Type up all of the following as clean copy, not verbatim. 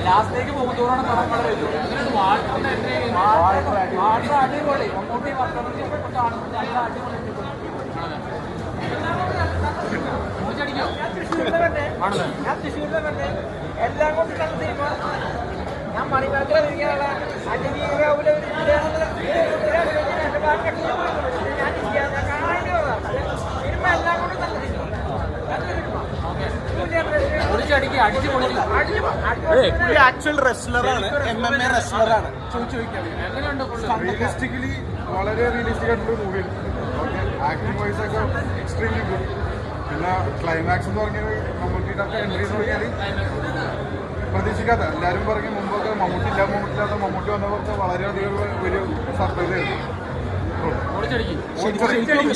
ലാസ്റ്റിലേക്ക് പോകുന്നതോറാണ് പടങ്ങൾ വരുന്നത്. അടിപൊളി മമ്മൂട്ടി കാണുമ്പോൾ നല്ല അടിപൊളി. ഞാൻ തൃശ്ശൂരിലെ കണ്ടേ എല്ലാം കൊണ്ട് കണ്ട സിനിമ. ഞാൻ മണിമേഖല തിരിക്കാനുള്ള അതിജീവികാവിലെ സിനിമ എല്ലാം കൊണ്ടും നല്ല സിനിമ. ആക്ച്വൽ റെസ്ലറാണ്, MMA റെസ്ലറാണ്. റിയലിസ്റ്റിക്കലി വളരെ റിയലിസ്റ്റിക് ആയിട്ടുള്ള മൂവിയാണ്. ആക്ടിങ് വൈസ് ഒക്കെ എക്സ്ട്രീംലി ഗുഡ്. പിന്നെ ക്ലൈമാക്സ് എന്ന് പറഞ്ഞാൽ മമ്മൂട്ടിയുടെ ഒക്കെ എൻട്രി എന്ന് പറഞ്ഞാൽ പ്രതീക്ഷിക്കാത്ത, എല്ലാവരും പറഞ്ഞ മുമ്പൊക്കെ മമ്മൂട്ടിയില്ലാത്ത മമ്മൂട്ടി വന്നവർക്ക് വളരെയധികം ഒരു സർപ്രൈസ് ആയിരുന്നു.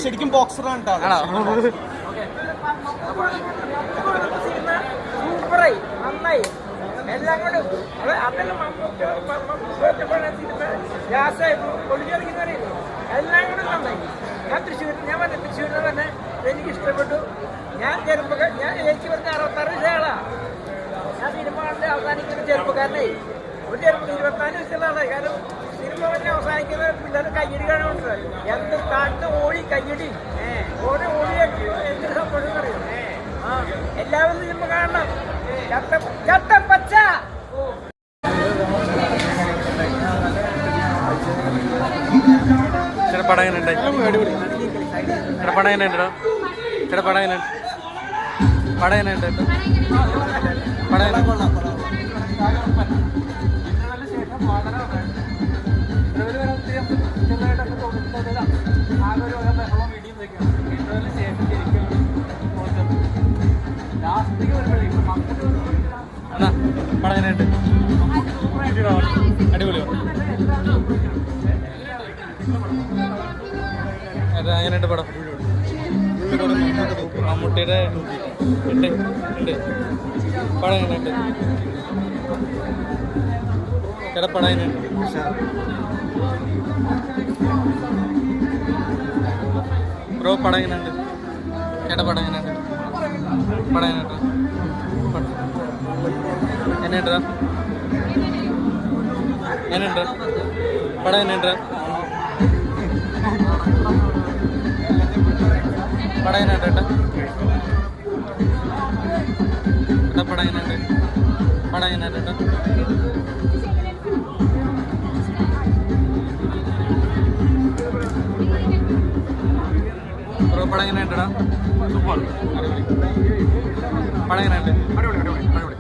ശരിക്കും ബോക്സറാണ് സൂപ്പറായി, നന്നായി എല്ലാം കൊണ്ട്. അതെല്ലാം സിനിമ ഗ്യാസായിരുന്നു, പൊളിച്ചറിക്കുന്ന എല്ലാം കൂടെ നന്നായി. ഞാൻ തൃശ്ശൂരിൽ തന്നെ എനിക്ക് ഇഷ്ടപ്പെട്ടു. ഞാൻ എനിക്ക് പറഞ്ഞ 66 വയസ്സാളാണ്. ഞാൻ സിനിമ കണ്ട് അവസാനിക്കുന്ന ചെറുപ്പക്കാരനെ ഒരു 24 വയസ്സുള്ള ആളാണ്. കാരണം സിനിമ തന്നെ അവസാനിക്കുന്ന പിള്ളേർ കയ്യടി കാണുന്നുണ്ട്. എന്ത് കാട്ട് ഓടി കയ്യടി ഓടി എന്തൊരു സംഭവം അറിയാം. എല്ലാവരും സിനിമ കാണണം. ചട്ടപ്പച്ച പടം എങ്ങനെയുണ്ട്? പടം എങ്ങനെയുണ്ടോ? പടം എങ്ങനെയുണ്ട്? പടം എങ്ങനെയുണ്ട്? പടം പടം എങ്ങനെയുണ്ട്? അടിപൊളിയോ? അത് അങ്ങനെയുണ്ട് പടം. മമ്മൂട്ടിയുടെ ഉണ്ട് പടം എങ്ങനെയുണ്ട്? ചേട്ടാ പടം എങ്ങനെയുണ്ട്? ബ്രോ പടം എങ്ങനെയുണ്ട്? ചേട്ടാ പടം എങ്ങനെയുണ്ട്? പടം എങ്ങനെയുണ്ട്? എങ്ങനെയുണ്ട്? എങ്ങനെയുണ്ട് പടം? എങ്ങനെയുണ്ട് പടം? എങ്ങനെയുണ്ട് ഏട്ടാ? പടം എങ്ങനെയുണ്ട്? പടം എങ്ങനെയുണ്ട് ഏട്ടാ? ബ്രോ പടം എങ്ങനെയുണ്ടടാ? സൂപ്പർ, അടിപൊളി. പടം എങ്ങനെയുണ്ട്? അടിപൊളി.